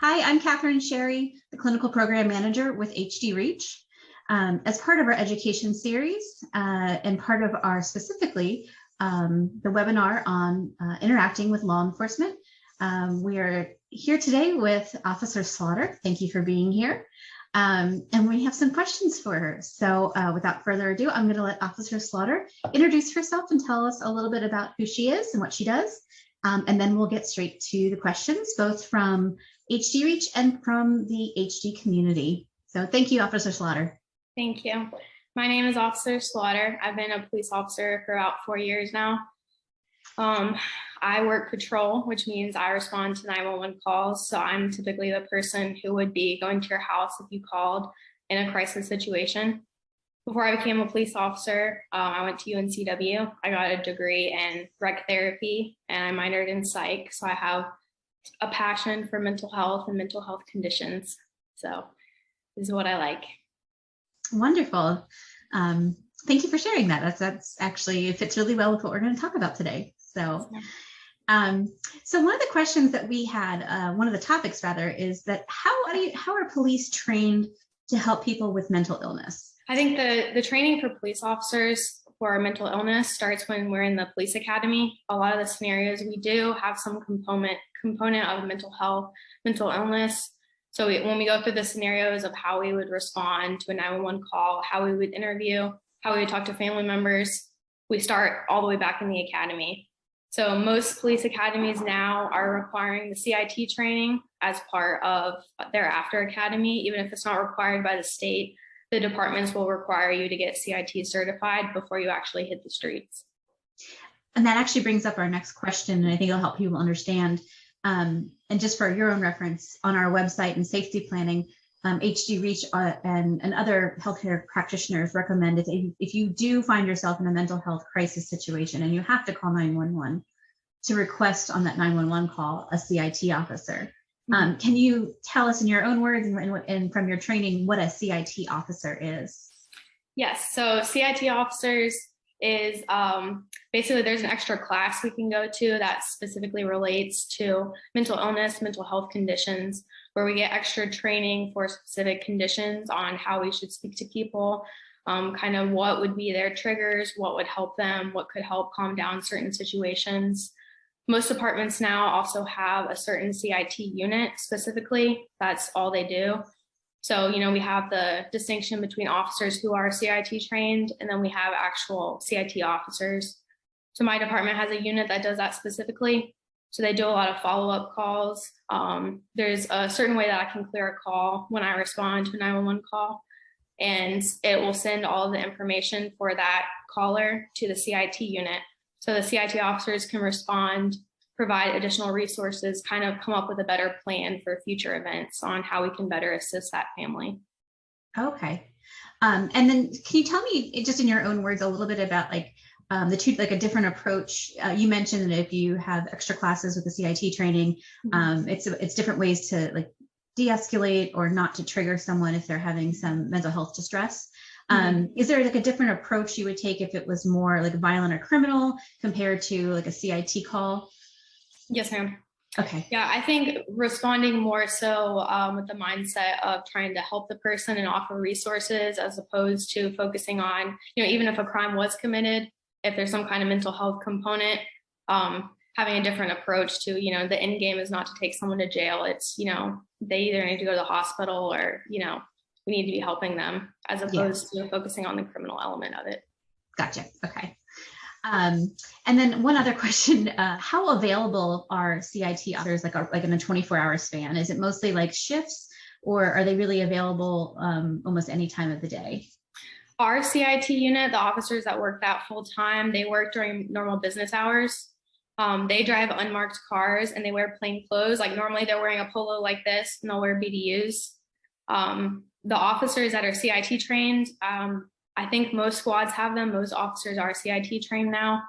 Hi, I'm Catherine Sherry, the Clinical Program Manager with HD Reach. As part of our education series and part of our specifically the webinar on interacting with law enforcement, we are here today with Officer Slaughter. Thank you for being here. And we have some questions for her. So without further ado, I'm going to let Officer Slaughter introduce herself and tell us a little bit about who she is and what she does. And then we'll get straight to the questions, both from HD Reach and from the HD community. So thank you, Officer Slaughter. Thank you. My name is Officer Slaughter. I've been a police officer for about 4 years now. I work patrol, which means I respond to 911 calls. So I'm typically the person who would be going to your house if you called in a crisis situation. Before I became a police officer, I went to UNCW. I got a degree in rec therapy and I minored in psych. So I have a passion for mental health and mental health conditions. So this is what I like. Wonderful. Thank you for sharing that. That's actually, it fits really well with what we're going to talk about today. So, so one of the questions that we had, one of the topics rather, is that how are police trained to help people with mental illness? I think the training for police officers for mental illness starts when we're in the police academy. A lot of the scenarios we do have some component of mental health, mental illness. So when we go through the scenarios of how we would respond to a 911 call, how we would interview, how we would talk to family members, we start all the way back in the academy. So most police academies now are requiring the CIT training as part of their after academy, even if it's not required by the state. The departments will require you to get CIT certified before you actually hit the streets. And that actually brings up our next question, and I think it'll help people understand. And just for your own reference, on our website and safety planning, HD Reach and other healthcare practitioners recommend if you do find yourself in a mental health crisis situation and you have to call 911, to request on that 911 call a CIT officer. Can you tell us in your own words and from your training what a CIT officer is? Yes, so CIT officers is basically there's an extra class we can go to that specifically relates to mental illness, mental health conditions, where we get extra training for specific conditions on how we should speak to people, kind of what would be their triggers, what would help them, what could help calm down certain situations. Most departments now also have a certain CIT unit specifically. That's all they do. So, we have the distinction between officers who are CIT trained, and then we have actual CIT officers. So my department has a unit that does that specifically. So they do a lot of follow-up calls. There's a certain way that I can clear a call when I respond to a 911 call, and it will send all of the information for that caller to the CIT unit. So the CIT officers can respond, provide additional resources, kind of come up with a better plan for future events on how we can better assist that family. Okay. And then can you tell me just in your own words a little bit about the two, like a different approach? You mentioned that if you have extra classes with the CIT training, it's different ways to de-escalate or not to trigger someone if they're having some mental health distress. Is there a different approach you would take if it was more violent or criminal compared to a CIT call? Yes, ma'am. Okay. Yeah, I think responding more so with the mindset of trying to help the person and offer resources as opposed to focusing on, even if a crime was committed, if there's some kind of mental health component, having a different approach to, the end game is not to take someone to jail. It's, they either need to go to the hospital or, we need to be helping them as opposed to focusing on the criminal element of it. Gotcha. Okay. And then one other question, how available are CIT officers like in a 24-hour span? Is it mostly shifts, or are they really available almost any time of the day? Our CIT unit, the officers that work that full time, they work during normal business hours. They drive unmarked cars and they wear plain clothes. Normally they're wearing a polo like this and they'll wear BDUs. The officers that are CIT trained, I think most squads have them. Most officers are CIT trained now.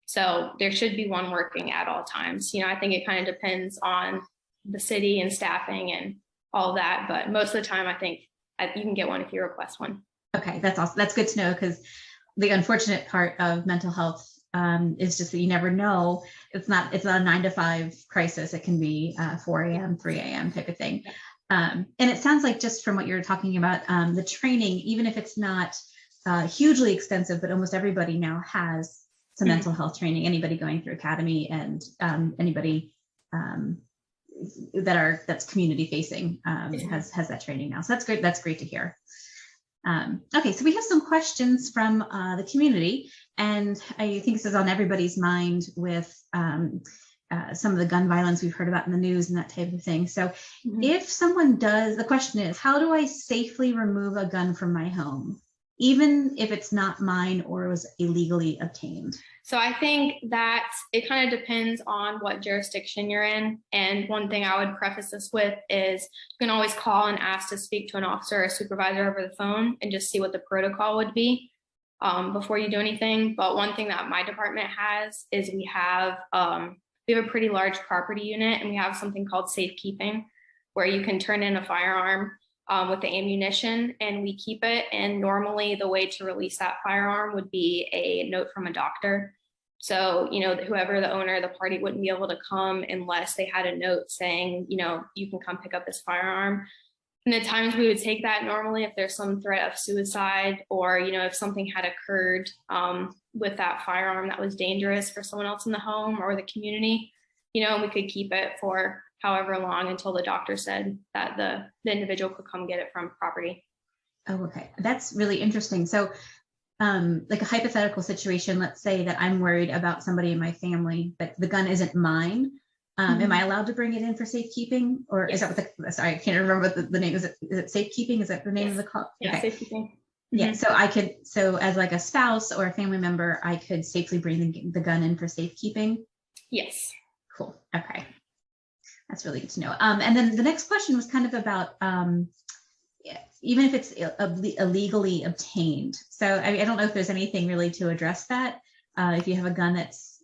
So there should be one working at all times. I think it kind of depends on the city and staffing and all of that. But most of the time, I think you can get one if you request one. Okay, that's awesome. That's good to know, because the unfortunate part of mental health It's just that you never know. It's not a 9 to 5 crisis. It can be 4 a.m., 3 a.m. type of thing. And it sounds like, just from what you're talking about, the training, even if it's not hugely extensive, but almost everybody now has some mental health training. Anybody going through academy, and anybody that's community facing has that training now. So that's great. That's great to hear. Okay, so we have some questions from the community, and I think this is on everybody's mind with some of the gun violence we've heard about in the news and that type of thing. So if someone does, the question is, how do I safely remove a gun from my home, even if it's not mine or was illegally obtained? So I think that it kind of depends on what jurisdiction you're in. And one thing I would preface this with is you can always call and ask to speak to an officer or a supervisor over the phone and just see what the protocol would be before you do anything. But one thing that my department has is we have a pretty large property unit, and we have something called safekeeping, where you can turn in a firearm with the ammunition, and we keep it. And normally the way to release that firearm would be a note from a doctor. So, whoever the owner of the party wouldn't be able to come unless they had a note saying, you can come pick up this firearm. And at times we would take that normally if there's some threat of suicide, or, if something had occurred with that firearm that was dangerous for someone else in the home or the community, and we could keep it for however long until the doctor said that the individual could come get it from property. Oh, okay. That's really interesting. So like a hypothetical situation, let's say that I'm worried about somebody in my family, but the gun isn't mine. Am I allowed to bring it in for safekeeping? Or is that what sorry, I can't remember what the name is. Is it safekeeping? Is that the name of the call? Yeah, okay. Safekeeping. Yeah, so as like a spouse or a family member, I could safely bring the gun in for safekeeping? Yes. Cool. Okay. That's really good to know. And then the next question was kind of about even if it's illegally obtained. So I don't know if there's anything really to address that. If you have a gun that's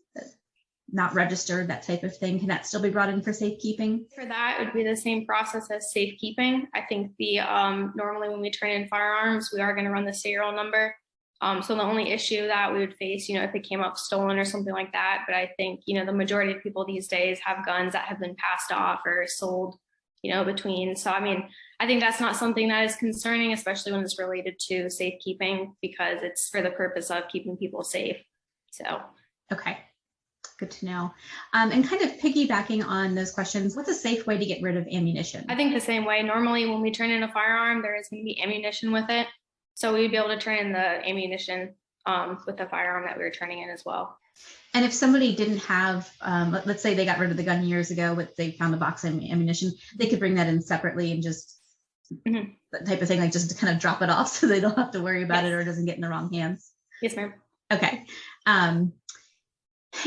not registered, that type of thing, can that still be brought in for safekeeping? For that, it would be the same process as safekeeping. I think normally when we turn in firearms, we are going to run the serial number. So the only issue that we would face, if it came up stolen or something like that, but I think, the majority of people these days have guns that have been passed off or sold, between. So, I think that's not something that is concerning, especially when it's related to safekeeping, because it's for the purpose of keeping people safe. So. Okay. Good to know. And kind of piggybacking on those questions, what's a safe way to get rid of ammunition? I think the same way. Normally when we turn in a firearm, there is going to be ammunition with it. So we'd be able to turn in the ammunition with the firearm that we were turning in as well. And if somebody didn't have, let's say they got rid of the gun years ago, but they found a box of ammunition, they could bring that in separately and just that type of thing, like just to kind of drop it off so they don't have to worry about it or it doesn't get in the wrong hands. Yes, ma'am. Okay.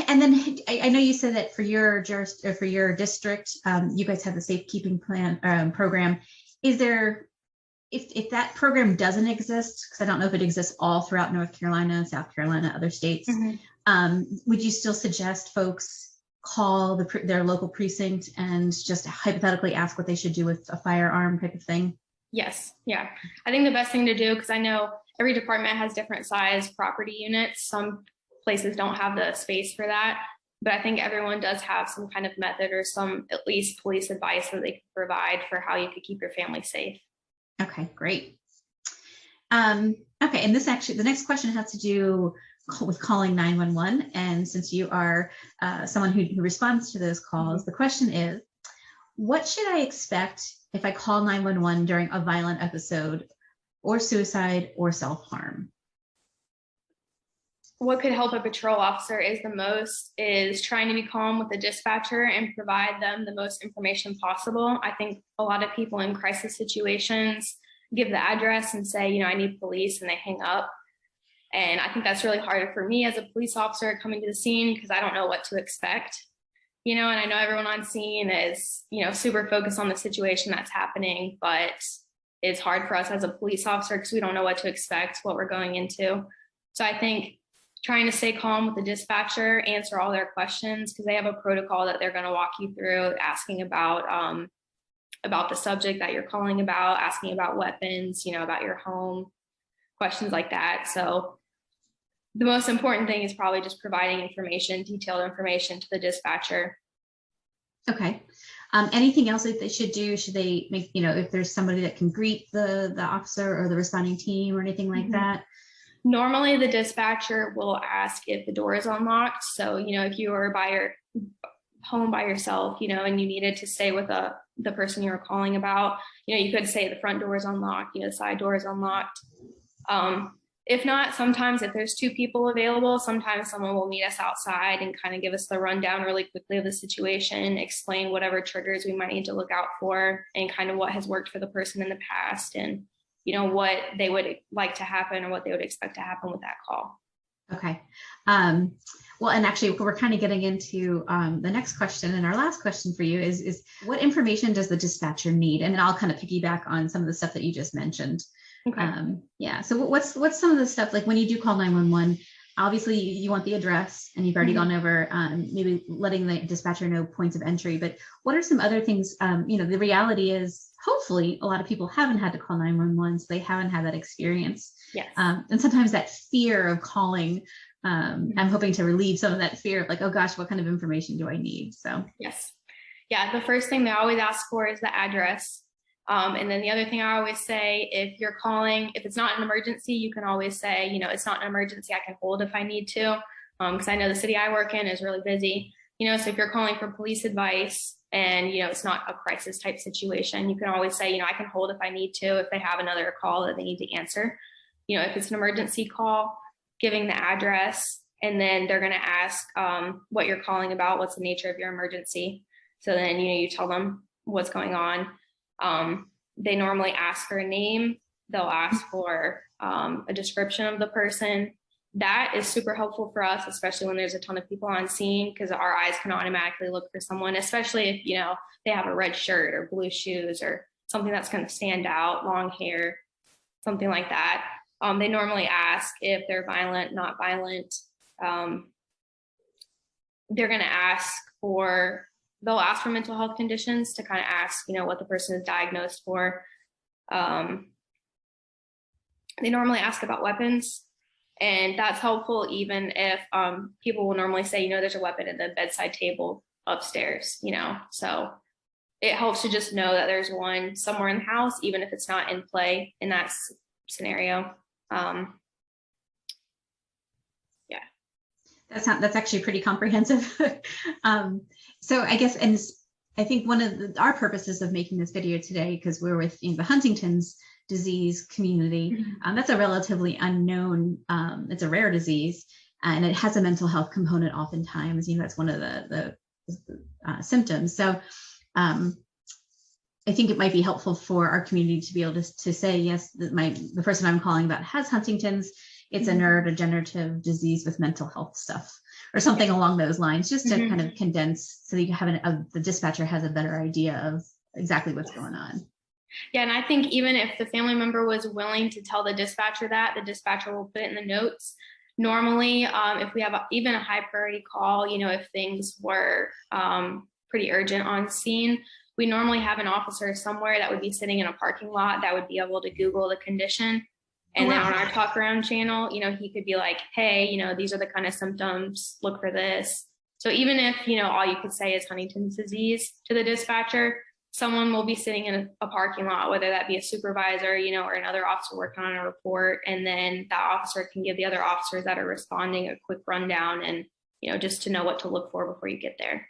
And then I know you said that for your district, you guys have the safekeeping plan program. Is there, if that program doesn't exist, because I don't know if it exists all throughout North Carolina, South Carolina, other states, would you still suggest folks call their local precinct and just hypothetically ask what they should do with a firearm type of thing? Yes. Yeah. I think the best thing to do, because I know every department has different size property units. Some places don't have the space for that, but I think everyone does have some kind of method or some at least police advice that they can provide for how you could keep your family safe. Okay, great. Okay, and the next question has to do with calling 911. And since you are someone who responds to those calls, the question is, what should I expect if I call 911 during a violent episode or suicide or self-harm? What could help a patrol officer is trying to be calm with the dispatcher and provide them the most information possible. I think a lot of people in crisis situations give the address and say, I need police, and they hang up. And I think that's really hard for me as a police officer coming to the scene, because I don't know what to expect, and I know everyone on scene is, super focused on the situation that's happening, but it's hard for us as a police officer because we don't know what to expect, what we're going into. So I think trying to stay calm with the dispatcher, answer all their questions, because they have a protocol that they're going to walk you through, asking about the subject that you're calling about, asking about weapons, about your home, questions like that. So the most important thing is probably just providing information, detailed information to the dispatcher. Okay. Anything else that they should do? Should they make, if there's somebody that can greet the officer or the responding team or anything like that? Normally the dispatcher will ask if the door is unlocked. So, if you are home by yourself, and you needed to stay with the person you were calling about, you could say the front door is unlocked, the side door is unlocked. If not, sometimes if there's two people available, sometimes someone will meet us outside and kind of give us the rundown really quickly of the situation, explain whatever triggers we might need to look out for, and kind of what has worked for the person in the past, and what they would like to happen or what they would expect to happen with that call. Okay. Well, and actually we're kind of getting into the next question, and our last question for you is what information does the dispatcher need? And then I'll kind of piggyback on some of the stuff that you just mentioned. Okay. Yeah. So what's some of the stuff, like when you do call 911, obviously you want the address, and you've already gone over maybe letting the dispatcher know points of entry, but what are some other things? The reality is hopefully a lot of people haven't had to call 911, so they haven't had that experience. Yes. And sometimes that fear of calling, I'm hoping to relieve some of that fear of like, oh gosh, what kind of information do I need? So yes. Yeah. The first thing they always ask for is the address. And then the other thing I always say, if you're calling, if it's not an emergency, you can always say, it's not an emergency, I can hold if I need to. Because I know the city I work in is really busy. So if you're calling for police advice and, it's not a crisis type situation, you can always say, I can hold if I need to, if they have another call that they need to answer. If it's an emergency call, giving the address, and then they're going to ask what you're calling about, what's the nature of your emergency. So then, you tell them what's going on. They normally ask for a name. They'll ask for a description of the person. That is super helpful for us, especially when there's a ton of people on scene, because our eyes can automatically look for someone, especially if, they have a red shirt or blue shoes or something that's going to stand out, long hair, something like that. They normally ask if they're violent, not violent. They're going to they'll ask for mental health conditions to kind of ask, what the person is diagnosed for. They normally ask about weapons, and that's helpful even if people will normally say, there's a weapon at the bedside table upstairs, so it helps to just know that there's one somewhere in the house, even if it's not in play in that scenario. Yeah. That's actually pretty comprehensive. So I guess, and I think one of our purposes of making this video today, because we're with the Huntington's disease community, that's a relatively unknown, it's a rare disease, and it has a mental health component oftentimes. That's one of the symptoms. So I think it might be helpful for our community to be able to say, yes, the person I'm calling about has Huntington's. It's a neurodegenerative disease with mental health stuff, or something along those lines, just to kind of condense so that you have the dispatcher has a better idea of exactly what's going on. Yeah, and I think even if the family member was willing to tell the dispatcher that, the dispatcher will put it in the notes. Normally, if we have even a high priority call, if things were pretty urgent on scene, we normally have an officer somewhere that would be sitting in a parking lot that would be able to Google the condition. And then on our talk around channel, he could be like, hey, these are the kind of symptoms, look for this. So even if, all you could say is Huntington's disease to the dispatcher, someone will be sitting in a parking lot, whether that be a supervisor, or another officer working on a report. And then that officer can give the other officers that are responding a quick rundown and, just to know what to look for before you get there.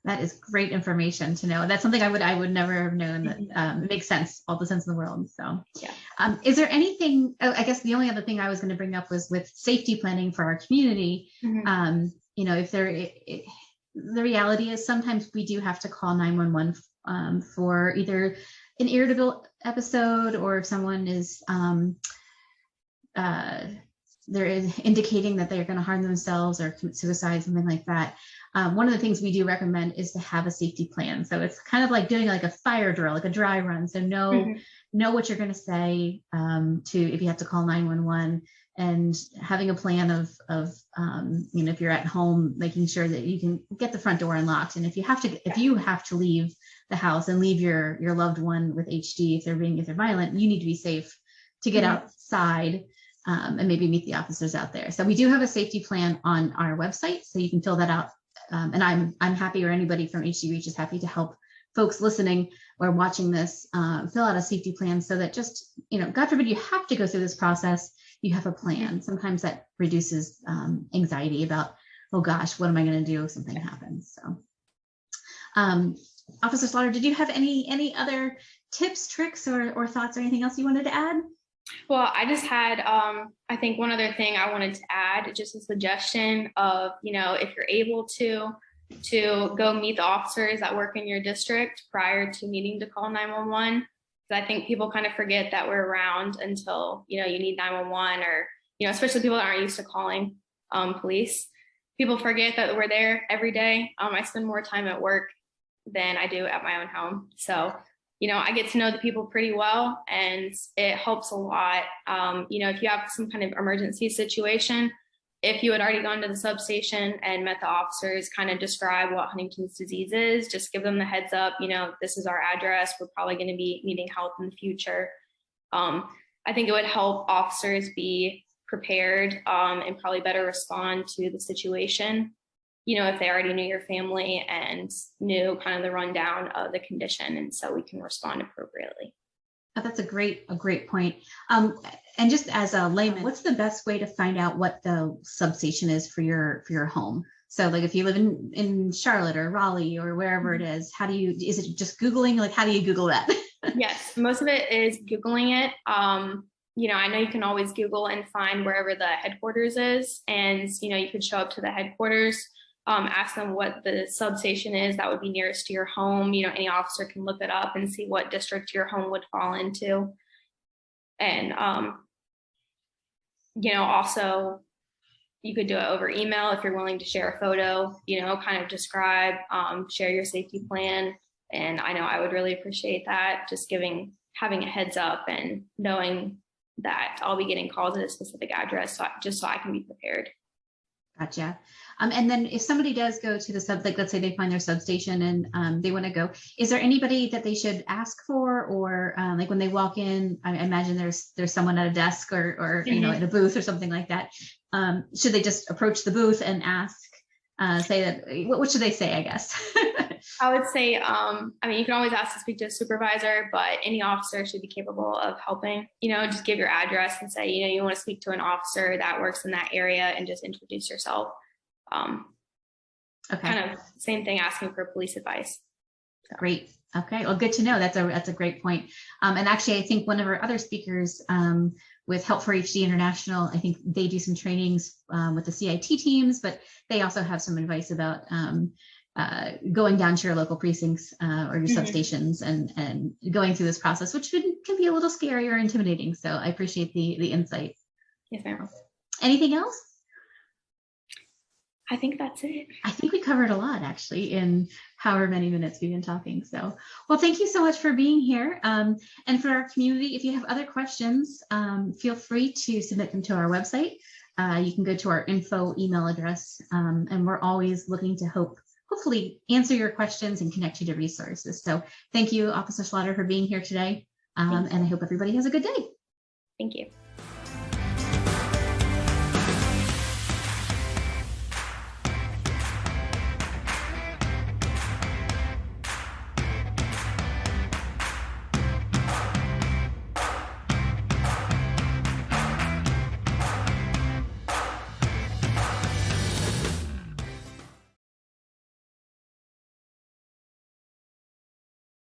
That is great information to know. That's something I would never have known. That it makes sense, all the sense in the world. So, yeah. Is there anything? I guess the only other thing I was going to bring up was with safety planning for our community. If the reality is sometimes we do have to call 911 for either an irritable episode, or if someone is they're indicating that they're going to harm themselves or commit suicide, something like that. One of the things we do recommend is to have a safety plan. So it's kind of like doing like a fire drill, like a dry run. So know what you're going to say if you have to call 911, and having a plan of if you're at home, making sure that you can get the front door unlocked. And if you have to leave the house and leave your loved one with HD, if they're violent, you need to be safe to get outside. and maybe meet the officers out there. So we do have a safety plan on our website, so you can fill that out. And I'm happy, or anybody from HD Reach is happy to help folks listening or watching this fill out a safety plan, so that just, God forbid you have to go through this process, you have a plan. Sometimes that reduces anxiety about, oh gosh, what am I going to do if something happens? So, Officer Slaughter, did you have any other tips, tricks, or thoughts, or anything else you wanted to add? Well, I just had, I think one other thing I wanted to add, just a suggestion of, if you're able to go meet the officers that work in your district prior to needing to call 911. Because I think people kind of forget that we're around until, you need 911, or, especially people that aren't used to calling police. People forget that we're there every day. I spend more time at work than I do at my own home. So, I get to know the people pretty well, and it helps a lot. If you have some kind of emergency situation, if you had already gone to the substation and met the officers, kind of describe what Huntington's disease is, just give them the heads up, this is our address. We're probably going to be needing help in the future. I think it would help officers be prepared and probably better respond to the situation, if they already knew your family and knew kind of the rundown of the condition, and so we can respond appropriately. Oh, that's a great point. And just as a layman, what's the best way to find out what the substation is for your home? So like if you live in Charlotte or Raleigh or wherever it is, is it just Googling? Like, how do you Google that? Yes, most of it is Googling it. I know you can always Google and find wherever the headquarters is, and, you could show up to the headquarters, ask them what the substation is that would be nearest to your home. Any officer can look it up and see what district your home would fall into. And, also you could do it over email if you're willing to share a photo, kind of describe, share your safety plan. And I know I would really appreciate that, just having a heads up and knowing that I'll be getting calls at a specific address, so I can be prepared. Gotcha. And then if somebody does go to the like, let's say they find their substation and they want to go, is there anybody that they should ask for, or like when they walk in, I imagine there's someone at a desk or at a booth or something like that. Should they just approach the booth and ask, say that, what should they say, I guess? I would say, you can always ask to speak to a supervisor, but any officer should be capable of helping. Just give your address and say, you want to speak to an officer that works in that area, and just introduce yourself. Okay. Kind of same thing, asking for police advice. So. Great. Okay. Well, good to know. That's a great point. And actually, I think one of our other speakers with Help for HD International, I think they do some trainings with the CIT teams, but they also have some advice about going down to your local precincts or your substations and going through this process, which can be a little scary or intimidating. So I appreciate the insight. Yes, ma'am. Anything else? I think that's it. I think we covered a lot, actually, in however many minutes we've been talking. So, well, thank you so much for being here. And for our community, if you have other questions, feel free to submit them to our website. You can go to our info email address, and we're always looking to hopefully answer your questions and connect you to resources. So thank you, Officer Slaughter, for being here today. And I hope everybody has a good day. Thank you.